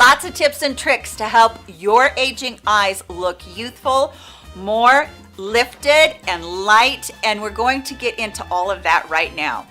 Lots of tips and tricks to help your aging eyes look youthful, more lifted and light, and we're going to get into all of that right now.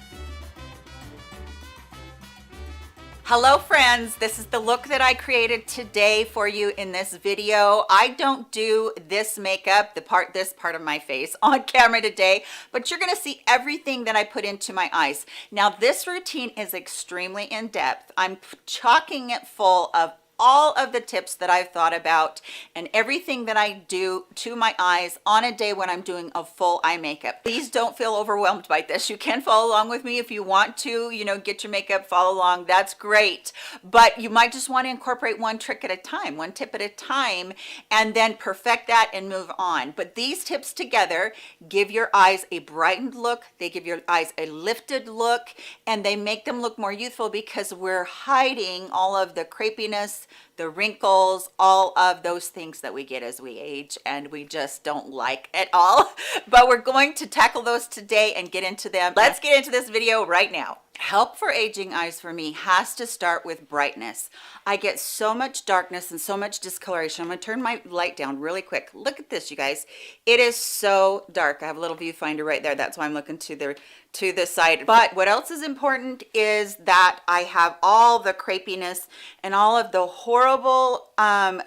Hello friends, this is the look that I created today for you in this video. I don't do this makeup, this part of my face on camera today, but you're gonna see everything that I put into my eyes. Now this routine is extremely in-depth. I'm chockering it full of all of the tips that I've thought about and everything that I do to my eyes on a day when I'm doing a full eye makeup. Please don't feel overwhelmed by this. You can follow along with me if you want to, get your makeup, follow along, that's great. But you might just want to incorporate one trick at a time, one tip at a time, and then perfect that and move on. But these tips together give your eyes a brightened look, they give your eyes a lifted look, and they make them look more youthful because we're hiding all of the crepiness, the wrinkles, all of those things that we get as we age and we just don't like at all. But we're going to tackle those today and get into them. Let's get into this video right now. Help for aging eyes for me has to start with brightness. I get so much darkness and so much discoloration. I'm gonna turn my light down really quick. Look at this, you guys. It is so dark. I have a little viewfinder right there. That's why I'm looking to the side. But what else is important is that I have all the crepiness and all of the horrible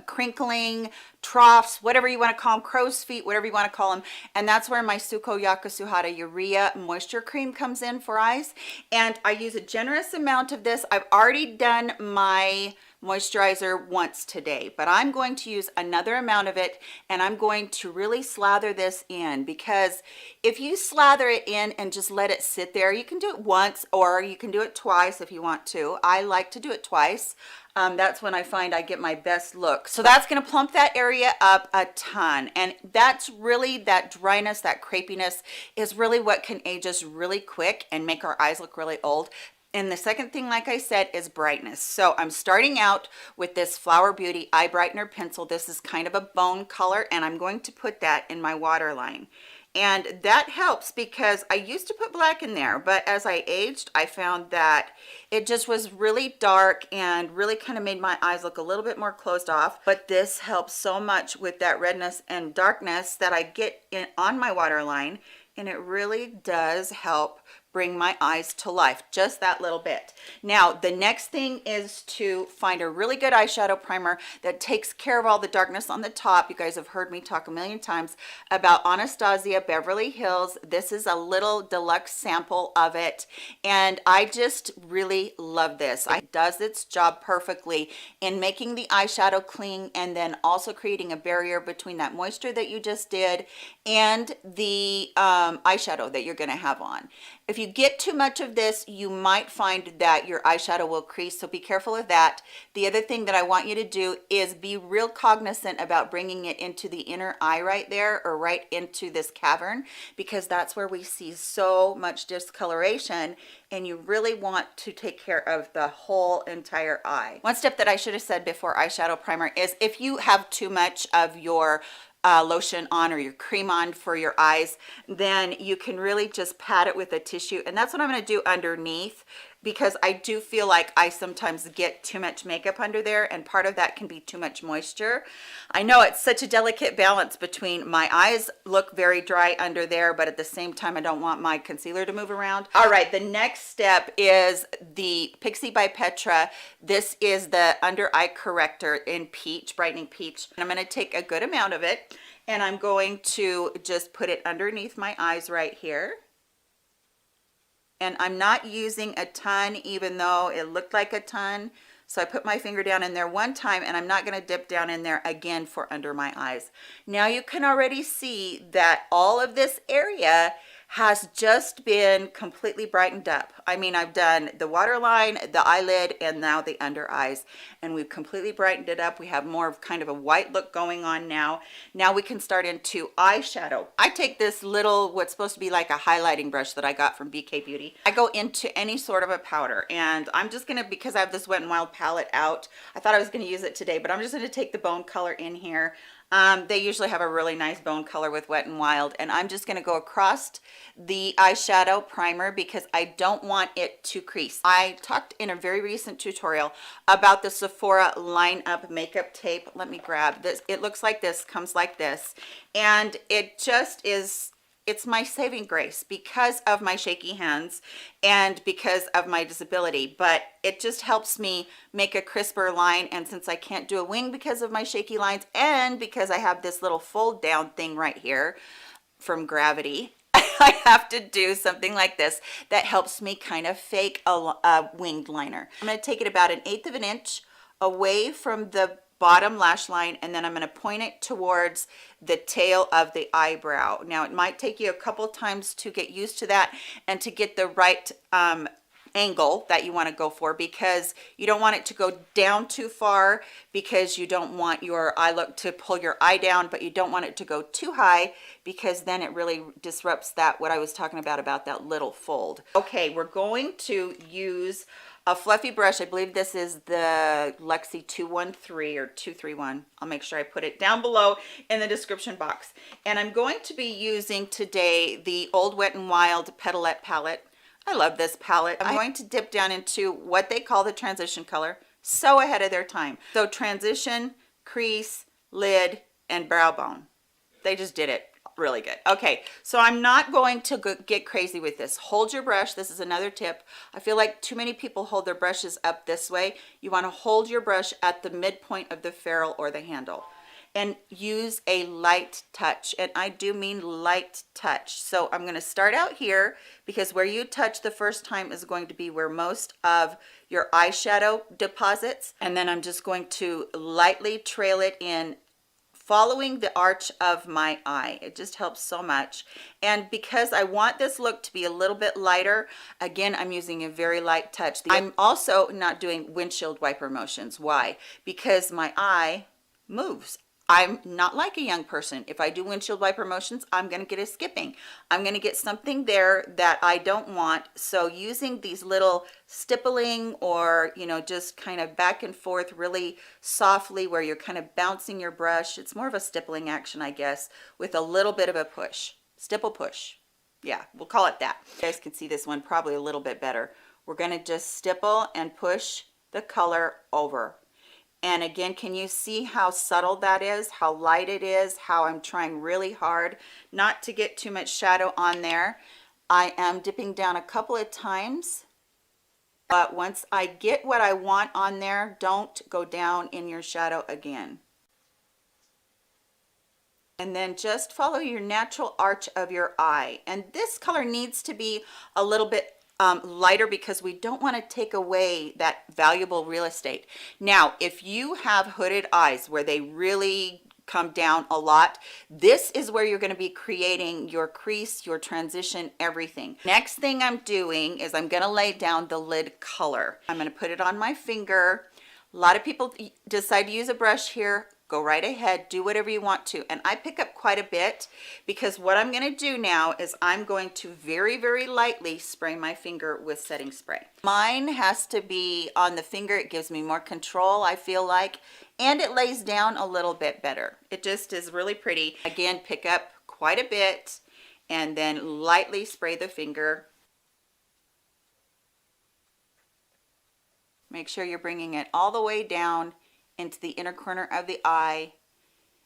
crinkling troughs, whatever you want to call them, crow's feet, whatever you want to call them. And that's where my Sukoyaka Suhada Urea moisture cream comes in for eyes. And I use a generous amount of this. I've already done my moisturizer once today, but I'm going to use another amount of it, and I'm going to really slather this in, because if you slather it in and just let it sit there, you can do it once or you can do it twice if you want to. I like to do it twice. That's when I find I get my best look. So that's going to plump that area up a ton, and that's really, that dryness, that crepiness is really what can age us really quick and make our eyes look really old. And the second thing, like I said, is brightness. So I'm starting out with this Flower Beauty eye brightener pencil. This is kind of a bone color, and I'm going to put that in my waterline. And that helps because I used to put black in there, but as I aged, I found that it just was really dark and really kind of made my eyes look a little bit more closed off. But this helps so much with that redness and darkness that I get in on my waterline, and it really does help bring my eyes to life, just that little bit. Now the next thing is to find a really good eyeshadow primer that takes care of all the darkness on the top. You guys have heard me talk a million times about Anastasia Beverly Hills. This is a little deluxe sample of it, and I just really love this. It does its job perfectly in making the eyeshadow cling and then also creating a barrier between that moisture that you just did and the eyeshadow that you're going to have on. If you get too much of this, you might find that your eyeshadow will crease, so be careful of that. The other thing that I want you to do is be real cognizant about bringing it into the inner eye right there, or right into this cavern, because that's where we see so much discoloration, and you really want to take care of the whole entire eye. One step that I should have said before eyeshadow primer is if you have too much of your lotion on or your cream on for your eyes, then you can really just pat it with a tissue, and that's what I'm going to do underneath, because I do feel like I sometimes get too much makeup under there, and part of that can be too much moisture. I know it's such a delicate balance between my eyes look very dry under there, but at the same time I don't want my concealer to move around. All right, the next step is the Pixi by Petra. This is the under eye corrector in peach, brightening peach, and I'm going to take a good amount of it, and I'm going to just put it underneath my eyes right here. And I'm not using a ton, even though it looked like a ton. So I put my finger down in there one time, and I'm not going to dip down in there again for under my eyes. Now you can already see that all of this area has just been completely brightened up. I mean, I've done the waterline, the eyelid, and now the under eyes, and we've completely brightened it up. We have more of kind of a white look going on now. Now we can start into eyeshadow. I take this little, what's supposed to be like a highlighting brush that I got from BK Beauty. I go into any sort of a powder, and I'm just gonna, because I have this Wet n Wild palette out, I thought I was gonna use it today, but I'm just gonna take the bone color in here. They usually have a really nice bone color with Wet n Wild, and I'm just going to go across the eyeshadow primer because I don't want it to crease. I talked in a very recent tutorial about the Sephora Line Up makeup tape. Let me grab this. It looks like this, comes like this, and it just is, it's my saving grace because of my shaky hands and because of my disability, but it just helps me make a crisper line. And since I can't do a wing because of my shaky lines, and because I have this little fold down thing right here from Gravity, I have to do something like this that helps me kind of fake a winged liner. I'm going to take it about 1/8 of an inch away from the bottom lash line, and then I'm going to point it towards the tail of the eyebrow. Now it might take you a couple times to get used to that and to get the right angle that you want to go for, because you don't want it to go down too far, because you don't want your eye look to pull your eye down, but you don't want it to go too high, because then it really disrupts that, what I was talking about that little fold. Okay, we're going to use a fluffy brush. I believe this is the Lexi 213 or 231. I'll make sure I put it down below in the description box. And I'm going to be using today the old Wet n Wild Petalette palette. I love this palette. I'm going to dip down into what they call the transition color. So ahead of their time. So transition, crease, lid, and brow bone. They just did it really good. Okay, so I'm not going to get crazy with this. Hold your brush. This is another tip. I feel like too many people hold their brushes up this way. You want to hold your brush at the midpoint of the ferrule or the handle, and use a light touch. And I do mean light touch. So I'm going to start out here, because where you touch the first time is going to be where most of your eyeshadow deposits. And then I'm just going to lightly trail it in, following the arch of my eye. It just helps so much. And because I want this look to be a little bit lighter, again, I'm using a very light touch. I'm also not doing windshield wiper motions. Why? Because my eye moves. I'm not like a young person. If I do windshield wiper motions, I'm going to get a skipping. I'm going to get something there that I don't want. So using these little stippling, or, you know, just kind of back and forth really softly, where you're kind of bouncing your brush. It's more of a stippling action, I guess, with a little bit of a push. Stipple push. Yeah, we'll call it that. You guys can see this one probably a little bit better. We're going to just stipple and push the color over. And again, can you see how subtle that is, how light it is, how I'm trying really hard not to get too much shadow on there. I am dipping down a couple of times, but once I get what I want on there, don't go down in your shadow again. And then just follow your natural arch of your eye. And this color needs to be a little bit lighter, because we don't want to take away that valuable real estate. Now, if you have hooded eyes where they really come down a lot, this is where you're going to be creating your crease, your transition, everything. Next thing I'm doing is I'm going to lay down the lid color. I'm going to put it on my finger. A lot of people decide to use a brush here. Go right ahead, do whatever you want to. And I pick up quite a bit, because what I'm going to do now is I'm going to very, very lightly spray my finger with setting spray. Mine has to be on the finger. It gives me more control, I feel like, and it lays down a little bit better. It just is really pretty. Again, pick up quite a bit and then lightly spray the finger. Make sure you're bringing it all the way down into the inner corner of the eye.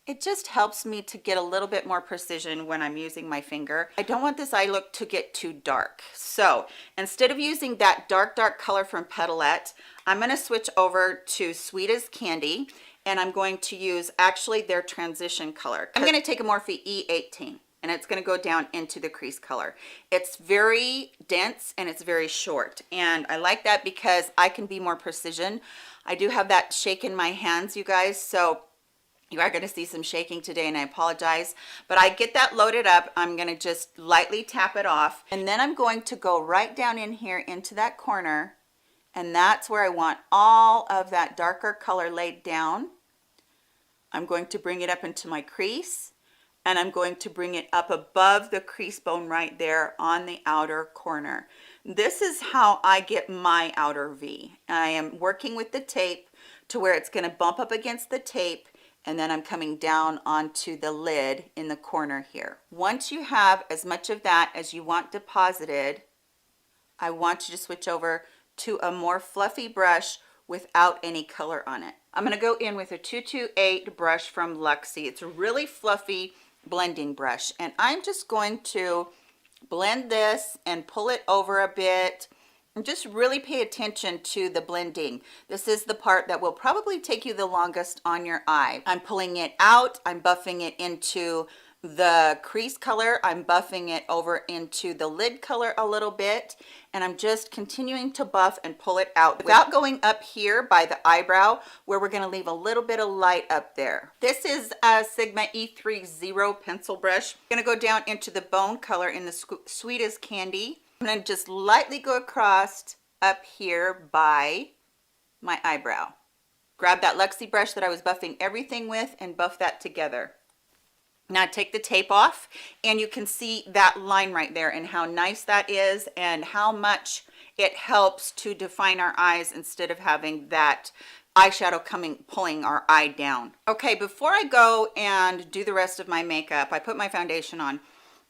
It just helps me to get a little bit more precision when I'm using my finger. I don't want this eye look to get too dark. So instead of using that dark color from Petalette, I'm going to switch over to Sweet as Candy, and I'm going to use actually their transition color. I'm going to take a Morphe E18, and it's going to go down into the crease color. It's very dense and it's very short, and I like that because I can be more precision. I do have that shake in my hands, you guys, so you are going to see some shaking today, and I apologize, but I get that loaded up. I'm going to just lightly tap it off, and then I'm going to go right down in here into that corner, and that's where I want all of that darker color laid down. I'm going to bring it up into my crease, and I'm going to bring it up above the crease bone right there on the outer corner. This is how I get my outer V. I am working with the tape to where it's going to bump up against the tape, and then I'm coming down onto the lid in the corner here. Once you have as much of that as you want deposited, I want you to switch over to a more fluffy brush without any color on it. I'm going to go in with a 228 brush from Luxie. It's a really fluffy blending brush, and I'm just going to blend this and pull it over a bit and just really pay attention to the blending. This is the part that will probably take you the longest on your eye. I'm pulling it out, I'm buffing it into the crease color, I'm buffing it over into the lid color a little bit, and I'm just continuing to buff and pull it out without going up here by the eyebrow where we're going to leave a little bit of light up there. This is a Sigma E30 pencil brush. I'm going to go down into the bone color in the Sweet as Candy. I'm going to just lightly go across up here by my eyebrow. Grab that Luxie brush that I was buffing everything with and buff that together. Now take the tape off, and you can see that line right there and how nice that is and how much it helps to define our eyes instead of having that eyeshadow pulling our eye down. Okay, before I go and do the rest of my makeup, I put my foundation on.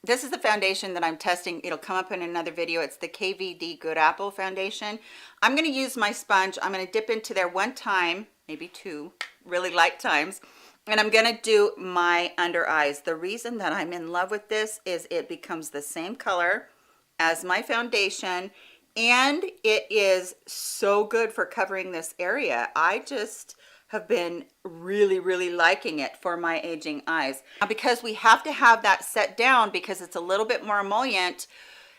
This is the foundation that I'm testing. It'll come up in another video. It's the KVD Good Apple foundation. I'm going to use my sponge. I'm going to dip into there one time, maybe two, really light times. And I'm going to do my under eyes. The reason that I'm in love with this is it becomes the same color as my foundation, and it is so good for covering this area. I just have been really liking it for my aging eyes. Now, because we have to have that set down because it's a little bit more emollient,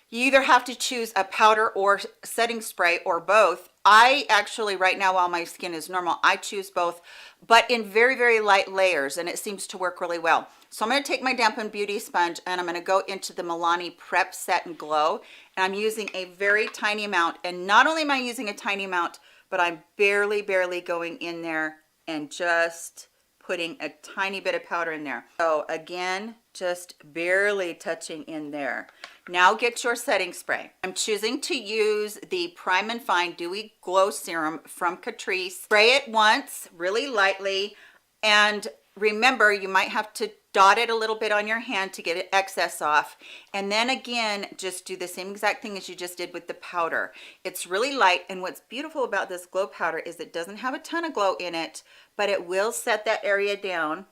you either have to choose a powder or setting spray or both. I actually, right now, while my skin is normal, I choose both, but in very light layers, and it seems to work really well. So I'm going to take my Dampen Beauty sponge, and I'm going to go into the Milani Prep Set and Glow, and I'm using a very tiny amount. And not only am I using a tiny amount, but I'm barely going in there and just putting a tiny bit of powder in there. So again, just barely touching in there. Now get your setting spray. I'm choosing to use the Prime and Fine Dewy Glow Serum from Catrice. Spray it once, really lightly, and remember, you might have to dot it a little bit on your hand to get excess off. And then again, just do the same exact thing as you just did with the powder. It's really light, and what's beautiful about this glow powder is it doesn't have a ton of glow in it, but it will set that area down,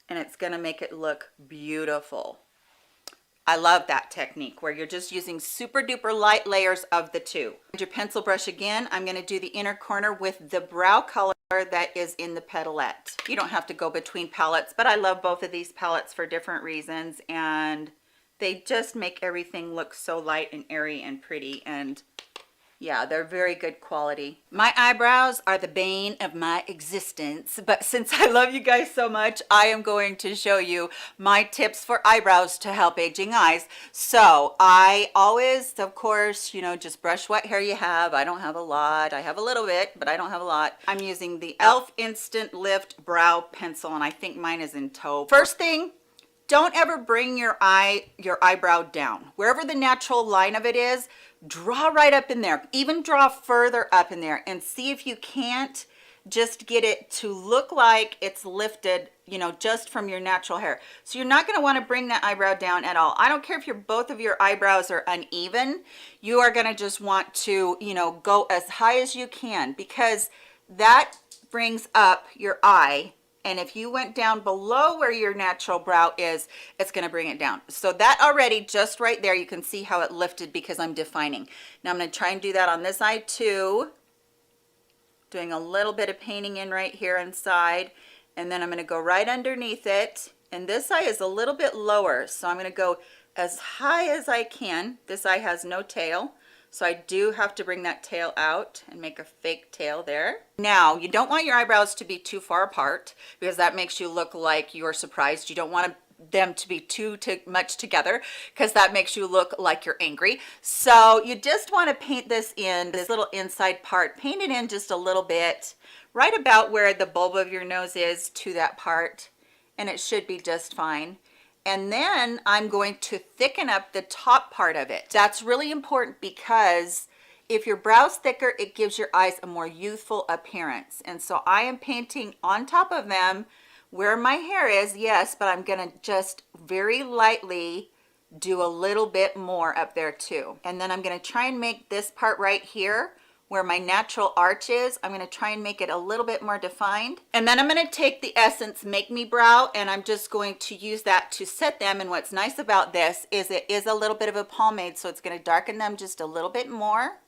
and it's gonna make it look beautiful. I love that technique where you're just using super duper light layers of the two. Your pencil brush again, I'm going to do the inner corner with the brow color that is in the Petalette. You don't have to go between palettes, but I love both of these palettes for different reasons, and they just make everything look so light and airy and pretty, and yeah, they're very good quality. My eyebrows are the bane of my existence, but since I love you guys so much, I am going to show you my tips for eyebrows to help aging eyes. So I always, of course, you know, just brush what hair you have. I don't have a lot. I have a little bit, but I don't have a lot. I'm using the e.l.f. Instant Lift Brow Pencil, and I think mine is in taupe. First thing, don't ever bring your eyebrow down. Wherever the natural line of it is, draw right up in there. Even draw further up in there and see if you can't just get it to look like it's lifted, you know, just from your natural hair. So you're not going to want to bring that eyebrow down at all. I don't care if both of your eyebrows are uneven. You are going to just want to, you know, go as high as you can, because that brings up your eye. And if you went down below where your natural brow is, it's going to bring it down. So that already, just right there, you can see how it lifted because I'm defining. Now I'm going to try and do that on this eye too. Doing a little bit of painting in right here inside. And then I'm going to go right underneath it. And this eye is a little bit lower, so I'm going to go as high as I can. This eye has no tail, so I do have to bring that tail out and make a fake tail there. Now, you don't want your eyebrows to be too far apart because that makes you look like you're surprised. You don't want them to be too much together because that makes you look like you're angry. So you just want to paint this in, this little inside part, paint it in just a little bit, right about where the bulb of your nose is to that part, and it should be just fine. And then I'm going to thicken up the top part of it. That's really important because if your brow's thicker, it gives your eyes a more youthful appearance. And so I am painting on top of them where my hair is, yes, but I'm gonna just very lightly do a little bit more up there too. And then I'm gonna try and make this part right here where my natural arch is, I'm gonna try and make it a little bit more defined. And then I'm gonna take the Essence Make Me Brow and I'm just going to use that to set them. And what's nice about this is it is a little bit of a pomade, so it's gonna darken them just a little bit more.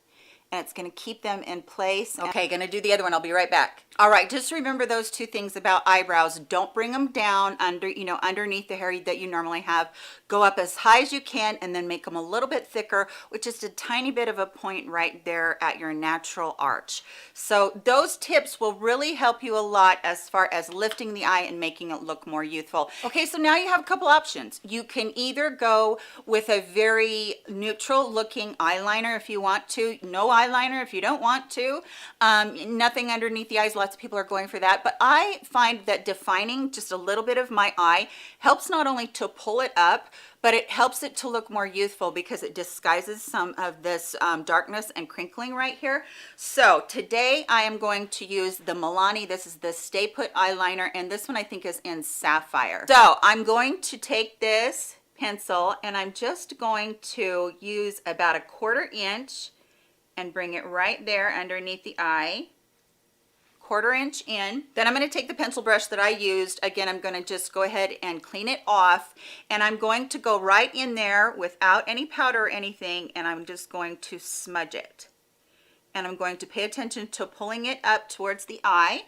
And it's going to keep them in place. Okay, going to do the other one. I'll be right back. All right, just remember those two things about eyebrows. Don't bring them down under, underneath the hair that you normally have. Go up as high as you can and then make them a little bit thicker with just a tiny bit of a point right there at your natural arch. So those tips will really help you a lot as far as lifting the eye and making it look more youthful. Okay, so now you have a couple options. You can either go with a very neutral looking eyeliner if you want to. No eyeliner if you don't want to. Nothing underneath the eyes. Lots of people are going for that, but I find that defining just a little bit of my eye helps not only to pull it up, but it helps it to look more youthful because it disguises some of this darkness and crinkling right here. So today I am going to use the Milani. This is the Stay Put eyeliner, and this one I think is in Sapphire. So I'm going to take this pencil and I'm just going to use about a 1/4 inch and bring it right there underneath the eye, 1/4 inch in. Then I'm going to take the pencil brush that I used. Again, I'm going to just go ahead and clean it off, and I'm going to go right in there without any powder or anything, and I'm just going to smudge it. And I'm going to pay attention to pulling it up towards the eye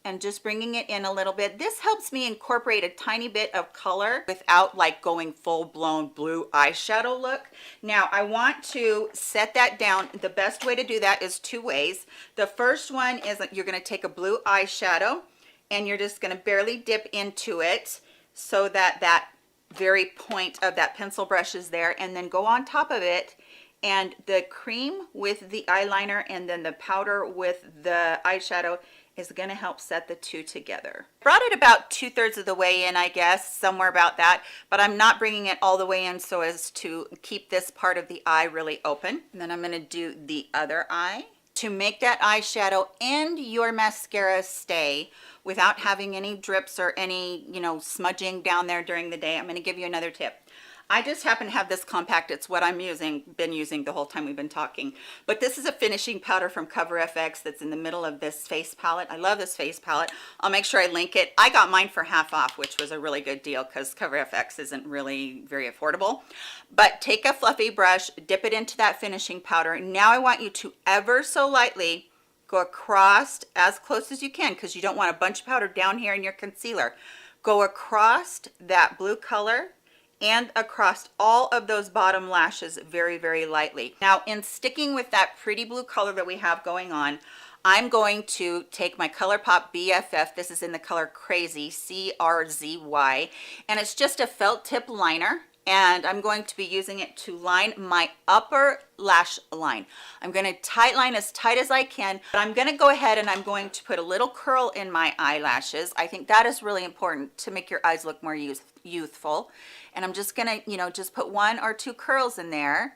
and just bringing it in a little bit. This helps me incorporate a tiny bit of color without like going full-blown blue eyeshadow look. Now I want to set that down. The best way to do that is 2 ways. The first one is that you're going to take a blue eyeshadow and you're just going to barely dip into it so that that very point of that pencil brush is there, and then go on top of it, and the cream with the eyeliner and then the powder with the eyeshadow is going to help set the two together. Brought it about 2/3 of the way in, I guess, somewhere about that, but I'm not bringing it all the way in so as to keep this part of the eye really open. And then I'm going to do the other eye to make that eyeshadow and your mascara stay without having any drips or any, smudging down there during the day. I'm going to give you another tip. I just happen to have this compact. It's what I'm been using the whole time we've been talking. But this is a finishing powder from Cover FX that's in the middle of this face palette. I love this face palette. I'll make sure I link it. I got mine for half off, which was a really good deal because Cover FX isn't really very affordable. But take a fluffy brush, dip it into that finishing powder. Now I want you to ever so lightly go across as close as you can, because you don't want a bunch of powder down here in your concealer. Go across that blue color and across all of those bottom lashes very, very lightly. Now, in sticking with that pretty blue color that we have going on, I'm going to take my ColourPop BFF. This is in the color Crazy, CRZY, and it's just a felt tip liner. And I'm going to be using it to line my upper lash line. I'm going to tight line as tight as I can, but I'm going to go ahead and I'm going to put a little curl in my eyelashes. I think that is really important to make your eyes look more youthful. And I'm just going to, just put 1 or 2 curls in there.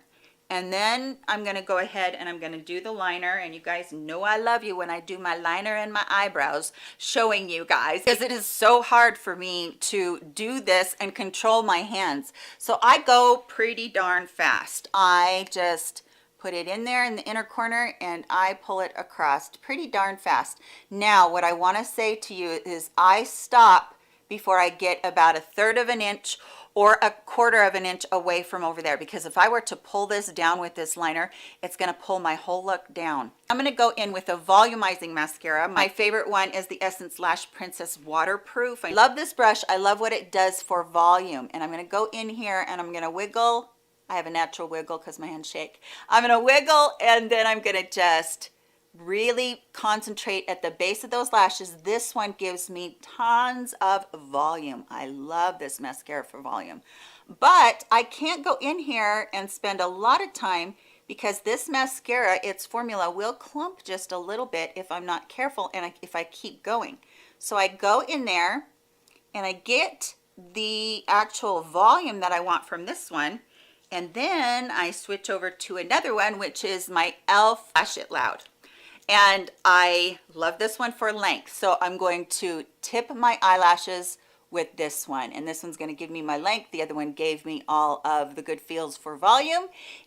And then I'm going to go ahead and I'm going to do the liner. And you guys know I love you when I do my liner and my eyebrows, showing you guys, because it is so hard for me to do this and control my hands. So I go pretty darn fast. I just put it in there in the inner corner and I pull it across pretty darn fast. Now what I want to say to you is I stop before I get about 1/3 of an inch or 1/4 of an inch away from over there, because if I were to pull this down with this liner, it's going to pull my whole look down. I'm going to go in with a volumizing mascara. My favorite one is the Essence Lash Princess Waterproof. I love this brush. I love what it does for volume. And I'm going to go in here and I'm going to wiggle. I have a natural wiggle because my hands shake. I'm going to wiggle and then I'm going to just really concentrate at the base of those lashes. This one gives me tons of volume. I love this mascara for volume, but I can't go in here and spend a lot of time because this mascara, its formula will clump just a little bit if I'm not careful and if I keep going. So I go in there and I get the actual volume that I want from this one, and then I switch over to another one, which is my e.l.f. Lash It Loud. And I love this one for length. So I'm going to tip my eyelashes with this one, and this one's going to give me my length. The other one gave me all of the good feels for volume.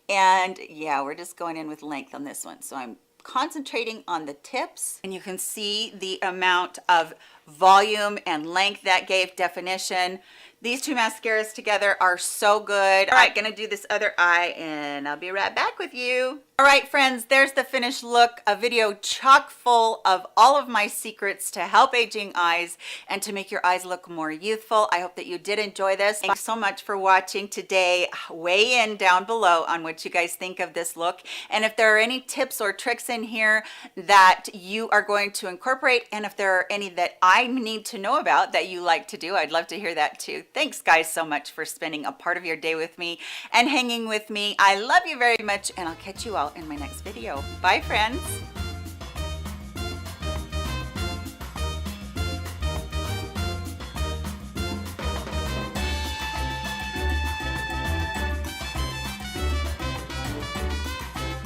And yeah, we're just going in with length on this one. So I'm concentrating on the tips, and you can see the amount of volume and length that gave definition. These two mascaras together are so good. All right, gonna do this other eye and I'll be right back with you. All right, friends, there's the finished look, a video chock full of all of my secrets to help aging eyes and to make your eyes look more youthful. I hope that you did enjoy this. Thanks so much for watching today. Weigh in down below on what you guys think of this look. And if there are any tips or tricks in here that you are going to incorporate, and if there are any that I need to know about that you like to do, I'd love to hear that too. Thanks guys so much for spending a part of your day with me and hanging with me. I love you very much, and I'll catch you all in my next video. Bye friends.